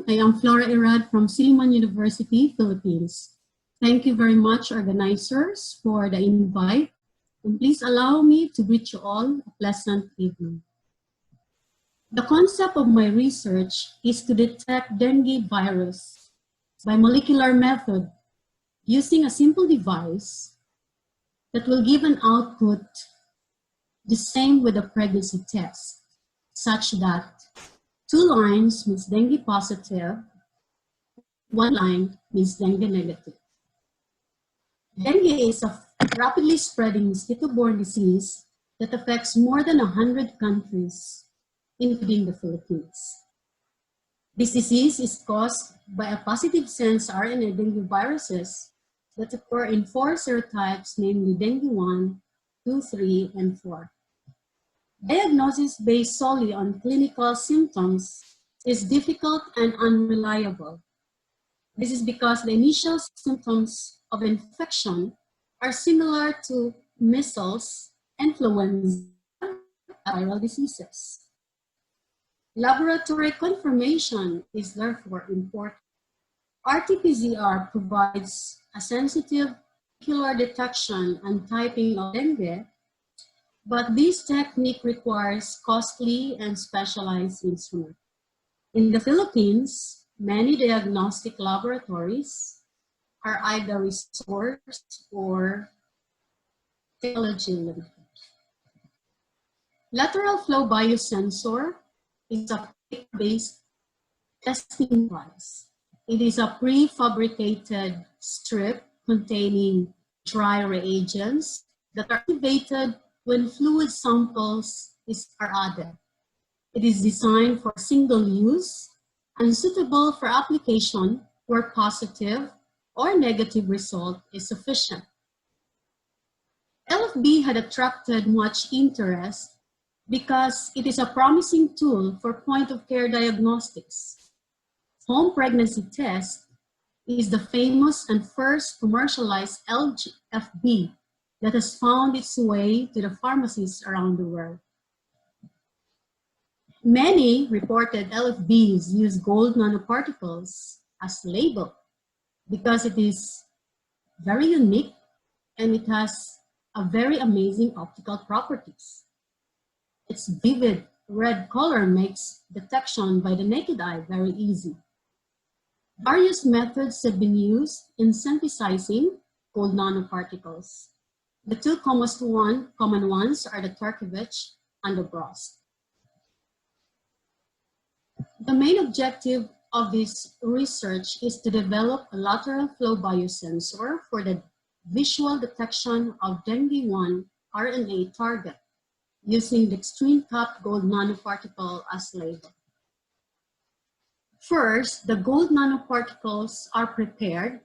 everyone. I am Flora Yrad from Silliman University, Philippines. Thank you very much, organizers, for the invite. And please allow me to greet you all a pleasant evening. The concept of my research is to detect dengue virus by molecular method using a simple device that will give an output the same with a pregnancy test, such that 2 lines means dengue positive, 1 line means dengue negative. Dengue is a rapidly spreading mosquito-borne disease that affects more than 100 countries, including the Philippines. This disease is caused by a positive sense RNA dengue viruses that occur in 4 serotypes, namely dengue 1, 2, 3, and 4. Diagnosis based solely on clinical symptoms is difficult and unreliable. This is because the initial symptoms of infection are similar to measles, influenza, viral diseases. Laboratory confirmation is therefore important. RT-PCR provides a sensitive molecular detection and typing of dengue, but this technique requires costly and specialized instruments. In the Philippines, many diagnostic laboratories are either resourced or technology limited. Lateral flow biosensor is a paper-based testing device. It is a prefabricated strip containing dry reagents that are activated when fluid samples are added. It is designed for single use and suitable for application where positive or negative result is sufficient. LFB had attracted much interest because it is a promising tool for point-of-care diagnostics. Home pregnancy test is the famous and first commercialized LFB that has found its way to the pharmacies around the world. Many reported LFBs use gold nanoparticles as label because it is very unique and it has a very amazing optical properties. Its vivid red color makes detection by the naked eye very easy. Various methods have been used in synthesizing gold nanoparticles. The 2 common ones are the Turkevich and the Brost. The main objective of this research is to develop a lateral flow biosensor for the visual detection of Dengue-1 RNA target using the extreme top gold nanoparticle as label. First, the gold nanoparticles are prepared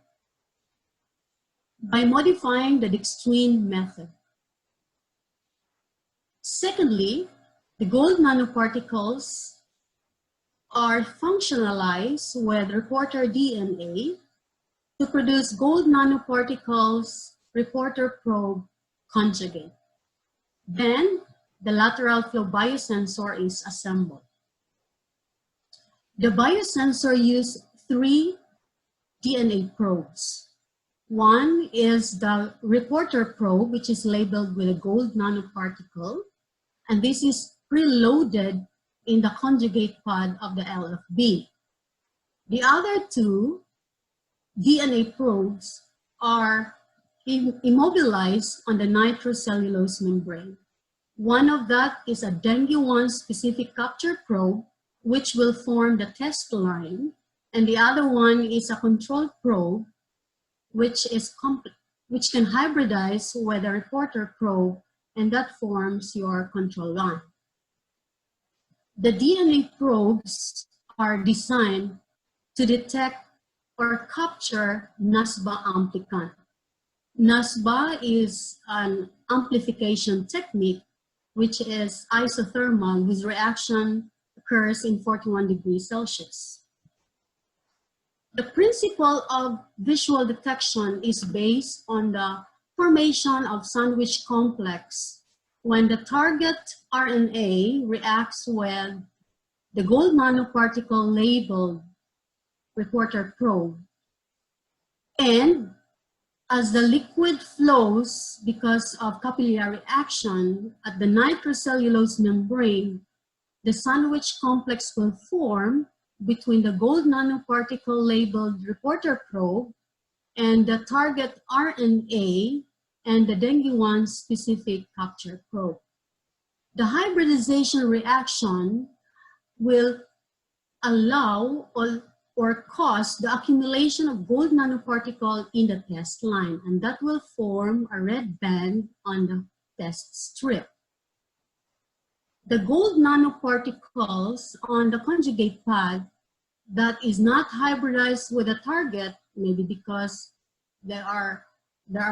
by modifying the dextrine method. Secondly, the gold nanoparticles are functionalized with reporter DNA to produce gold nanoparticles reporter probe conjugate. Then, the lateral flow biosensor is assembled. The biosensor uses 3 DNA probes. One is the reporter probe, which is labeled with a gold nanoparticle, and this is preloaded in the conjugate pod of the LFB. The other 2 DNA probes are immobilized on the nitrocellulose membrane. One of that is a dengue-1 specific capture probe, which will form the test line, and the other one is a control probe, which can hybridize with a reporter probe, and that forms your control line. The DNA probes are designed to detect or capture NASBA amplicant. NASBA is an amplification technique which is isothermal, whose reaction occurs in 41 degrees Celsius. The principle of visual detection is based on the formation of sandwich complex when the target RNA reacts with the gold nanoparticle labeled reporter probe. And as the liquid flows because of capillary action at the nitrocellulose membrane, the sandwich complex will form between the gold nanoparticle labeled reporter probe and the target RNA and the dengue-1 specific capture probe. The hybridization reaction will allow or cause the accumulation of gold nanoparticle in the test line, and that will form a red band on the test strip. The gold nanoparticles on the conjugate pad that is not hybridized with a target, maybe because there are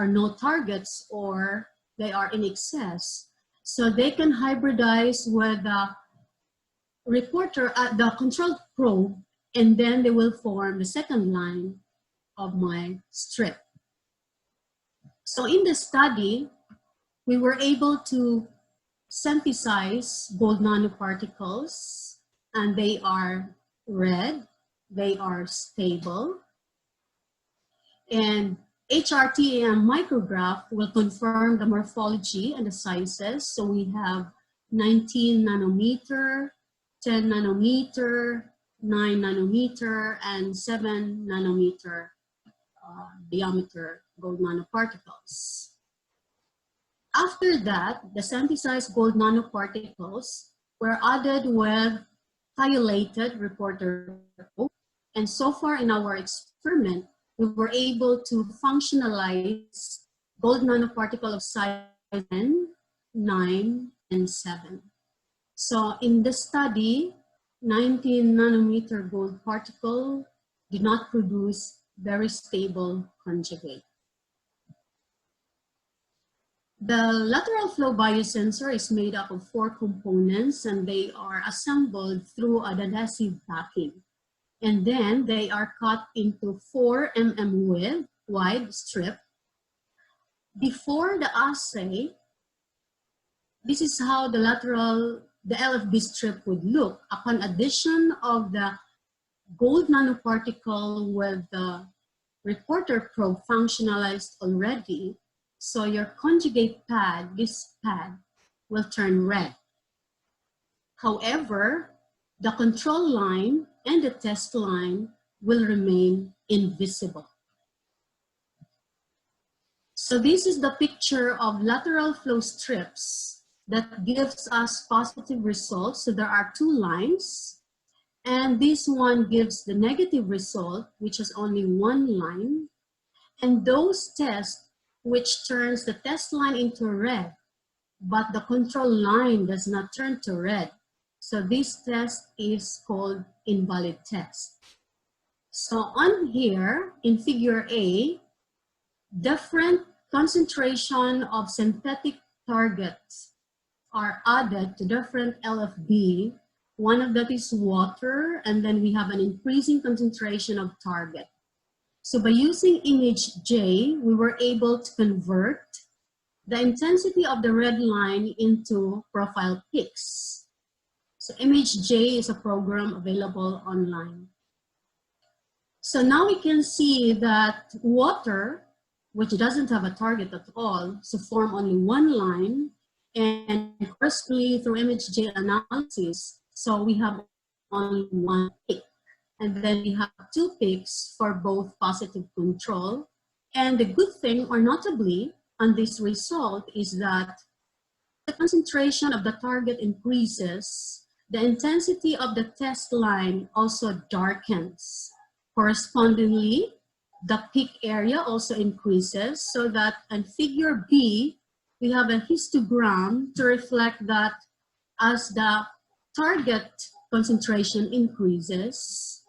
no targets or they are in excess. So they can hybridize with the reporter at the control probe, and then they will form the second line of my strip. So in the study, we were able to synthesize gold nanoparticles, and they are red, they are stable, and HRTAM micrograph will confirm the morphology and the sizes. So we have 19 nanometer, 10 nanometer, 9 nanometer, and 7 nanometer diameter gold nanoparticles. After that, the synthesized gold nanoparticles were added with thiolated reporter probe, and so far in our experiment, we were able to functionalize gold nanoparticle of size 10, 9, and 7. So in the study, 19 nanometer gold particle did not produce very stable conjugate. The lateral flow biosensor is made up of 4 components, and they are assembled through an adhesive packing. And then they are cut into 4 mm wide strip. Before the assay, this is how the LFB strip would look upon addition of the gold nanoparticle with the reporter probe functionalized already. So your conjugate pad, this pad, will turn red. However, the control line and the test line will remain invisible. So this is the picture of lateral flow strips that gives us positive results. So there are 2 lines, and this one gives the negative result, which is only 1 line. And those tests which turns the test line into red, but the control line does not turn to red. So this test is called invalid test. So on here, in figure A, different concentration of synthetic targets are added to different LFB. One of that is water, and then we have an increasing concentration of target. So by using image J, we were able to convert the intensity of the red line into profile peaks. So image J is a program available online. So now we can see that water, which doesn't have a target at all, so form only 1 line, and correspondingly through image J analysis, so we have only 1 peak. And then we have 2 peaks for both positive control. And the good thing, or notably, on this result is that the concentration of the target increases, the intensity of the test line also darkens. Correspondingly, the peak area also increases, so that in figure B, we have a histogram to reflect that as the target concentration increases,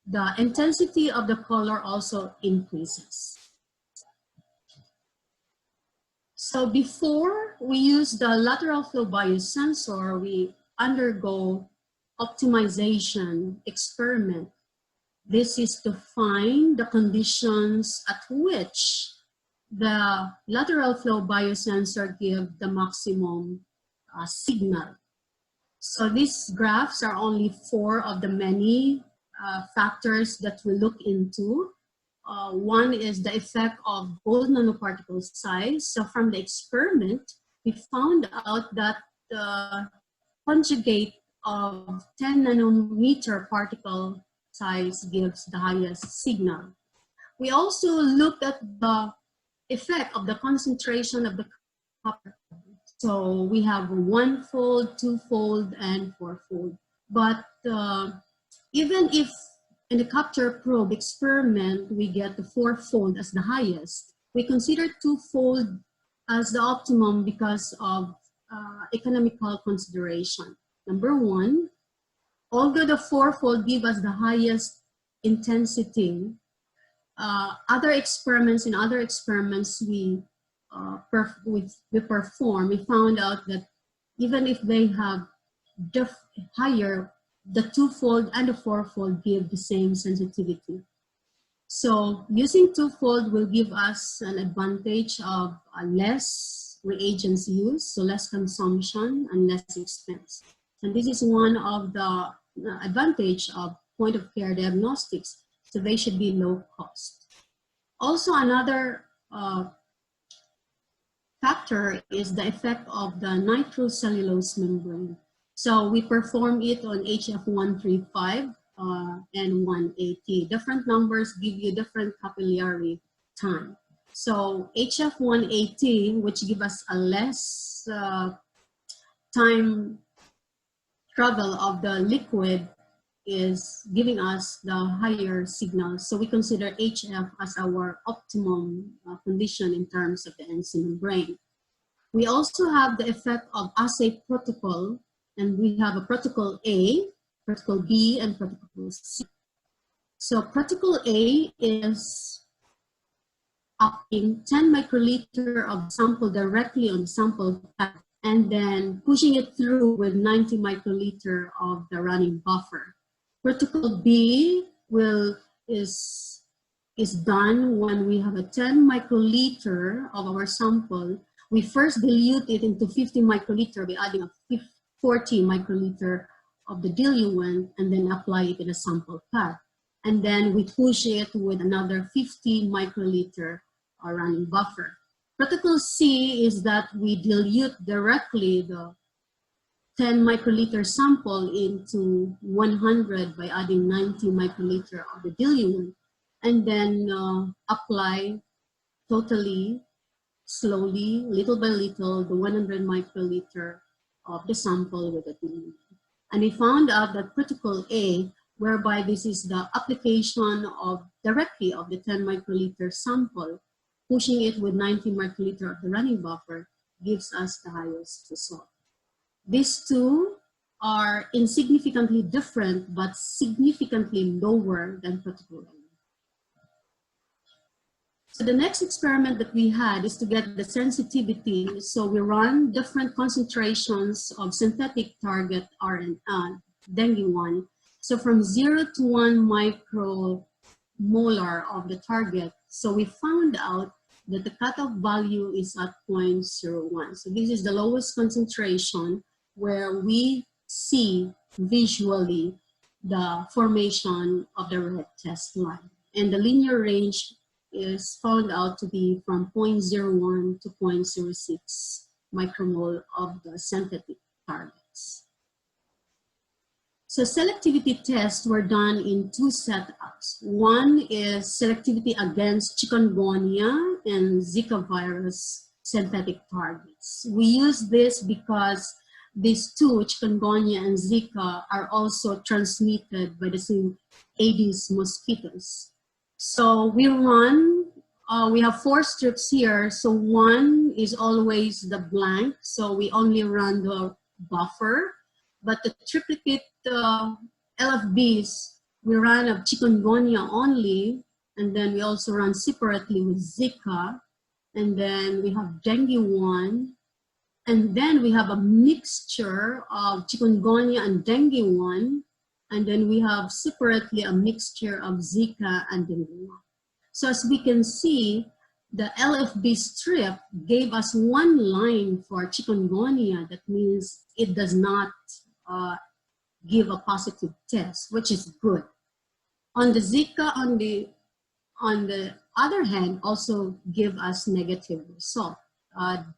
the intensity of the color also increases. So before we use the lateral flow biosensor, we undergo optimization experiment. This is to find the conditions at which the lateral flow biosensor give the maximum signal. So these graphs are only 4 of the many factors that we look into. One is the effect of gold nanoparticle size. So from the experiment, we found out that the conjugate of 10 nanometer particle size gives the highest signal. We also looked at the effect of the concentration of the copper. So we have 1-fold, 2-fold, and 4-fold. But even if in the capture probe experiment, we get the 4-fold as the highest, we consider 2-fold as the optimum because of economical consideration. Number one, although the 4-fold give us the highest intensity, other experiments we perform, we found out that even if they have higher, the 2-fold and the 4-fold give the same sensitivity. So using 2-fold will give us an advantage of less reagents used, so less consumption and less expense. And this is one of the advantage of point-of-care diagnostics, so they should be low cost. Also, another factor is the effect of the nitrocellulose membrane. So we perform it on HF135 and 180. Different numbers give you different capillary time. So HF180, which give us a less time travel of the liquid, is giving us the higher signal. So we consider HF as our optimum condition in terms of the NC membrane. We also have the effect of assay protocol, and we have a protocol A, protocol B, and protocol C. So protocol A is upping 10 microliter of sample directly on the sample pad and then pushing it through with 90 microliter of the running buffer. Protocol B is done when we have a 10 microliter of our sample. We first dilute it into 50 microliter by adding a 40 microliter of the diluent and then apply it in a sample pad. And then we push it with another 50 microliter running buffer. Protocol C is that we dilute directly the 10 microliter sample into 100 by adding 90 microliter of the diluent, and then apply totally, slowly, little by little, the 100 microliter of the sample with the diluent. And we found out that protocol A, whereby this is the application of directly of the 10 microliter sample, pushing it with 90 microliter of the running buffer, gives us the highest result. These two are insignificantly different, but significantly lower than protocol A. So the next experiment that we had is to get the sensitivity. So we run different concentrations of synthetic target RNA, Dengue-1. So from 0 to 1 micromolar of the target. So we found out that the cutoff value is at 0.01. So this is the lowest concentration where we see visually the formation of the red test line. And the linear range is found out to be from 0.01 to 0.06 micromole of the synthetic targets. So selectivity tests were done in two setups. One is selectivity against chikungunya and Zika virus synthetic targets. We use this because these two, chikungunya and Zika, are also transmitted by the same Aedes mosquitoes. So we run, we have 4 strips here. So one is always the blank. So we only run the buffer, but the triplicate LFBs, we run of chikungunya only. And then we also run separately with Zika. And then we have Dengue-1. And then we have a mixture of chikungunya and Dengue-1. And then we have separately a mixture of Zika and Dengue-1. So as we can see, the LFB strip gave us one line for chikungunya. That means it does not give a positive test, which is good. On the Zika, on the other hand, also give us negative result.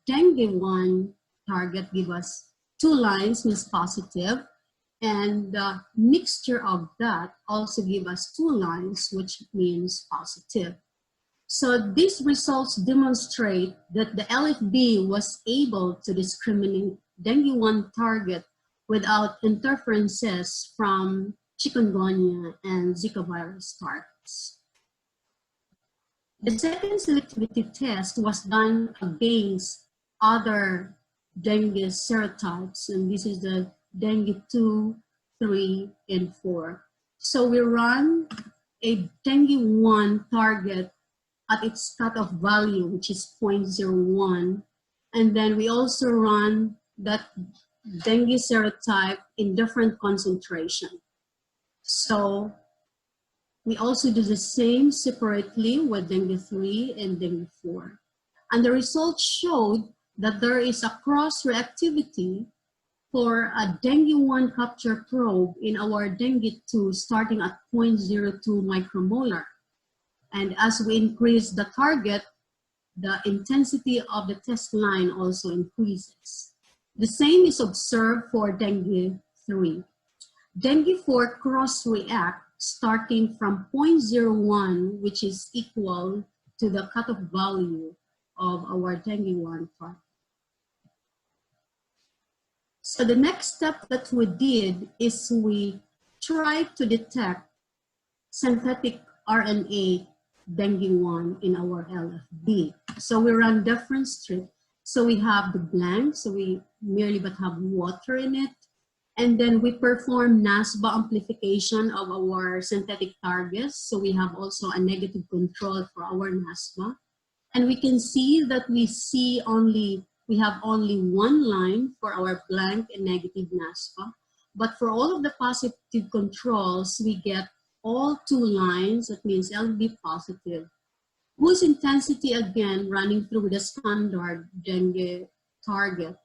Dengue-1 target give us 2 lines, means positive, and the mixture of that also give us 2 lines, which means positive. So these results demonstrate that the LFB was able to discriminate dengue-1 target without interferences from chikungunya and Zika virus targets. The second selectivity test was done against other dengue serotypes, and this is the dengue 2, 3, and 4. So we run a dengue 1 target at its cutoff value, which is 0.01, and then we also run that dengue serotype in different concentration. So we also do the same separately with dengue 3 and dengue 4. And the results showed that there is a cross-reactivity for a dengue 1 capture probe in our dengue 2 starting at 0.02 micromolar. And as we increase the target, the intensity of the test line also increases. The same is observed for dengue 3. Dengue 4 cross-react starting from 0.01, which is equal to the cutoff value of our dengue 1 target. So the next step that we did is we tried to detect synthetic RNA dengue 1 in our LFB. So we run different strips. So we have the blank, so we merely but have water in it. And then we perform NASBA amplification of our synthetic targets. So we have also a negative control for our NASBA. And we can see that we have only 1 line for our blank and negative NASBA. But for all of the positive controls, we get all 2 lines, that means LB positive, whose intensity again running through the standard dengue target,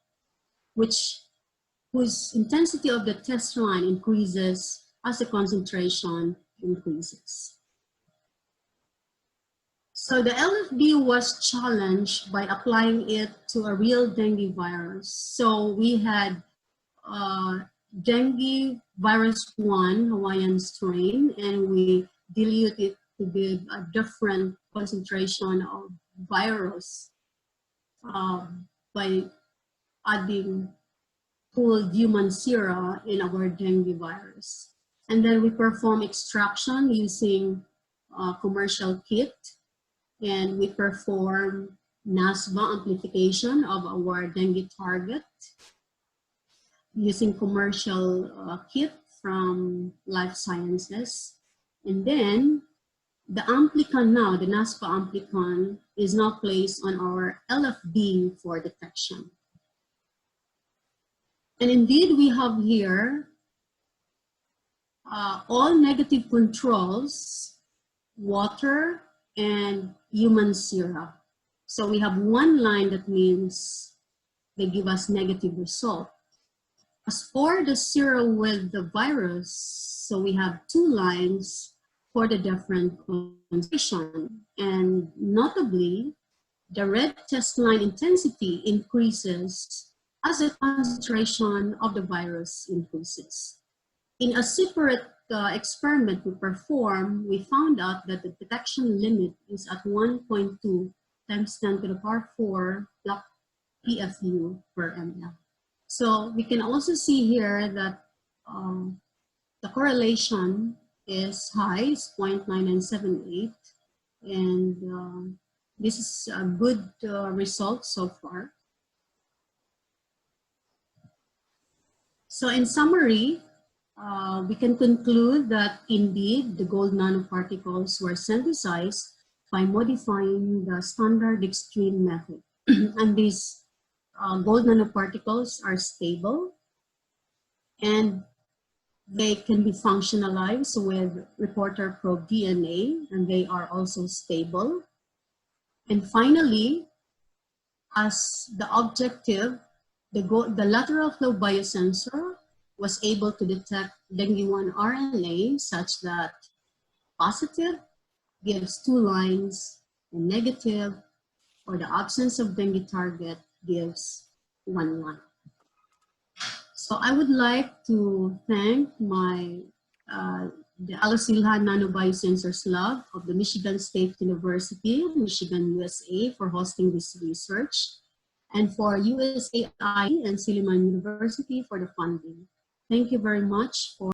whose intensity of the test line increases as the concentration increases. So the LFB was challenged by applying it to a real dengue virus. So we had dengue virus 1 Hawaiian strain, and we dilute it to give a different concentration of virus by adding pooled human sera in our dengue virus. And then we perform extraction using a commercial kit, and we perform NASBA amplification of our dengue target using commercial kit from Life Sciences. And then the amplicon now, the NASBA amplicon, is now placed on our LFB for detection. And indeed, we have here all negative controls, water and human sera. So we have 1 line, that means they give us negative result. As for the sera with the virus, so we have 2 lines for the different concentration. And notably, the red test line intensity increases as the concentration of the virus increases. In a separate experiment we performed, we found out that the detection limit is at 1.2 times 10 to the power 4 block PFU per ml. So we can also see here that the correlation is high, it's 0.9978, and this is a good result so far. So in summary, we can conclude that indeed the gold nanoparticles were synthesized by modifying the standard extreme method. And these gold nanoparticles are stable, and they can be functionalized with reporter probe DNA, and they are also stable. And finally, as the objective, the lateral flow biosensor was able to detect dengue 1 RNA such that positive gives 2 lines, and negative, or the absence of dengue target, gives 1 line. So I would like to thank the Silliman Nanobiosensors Lab of the Michigan State University, Michigan, USA, for hosting this research, and for USAID and Silliman University for the funding. Thank you very much for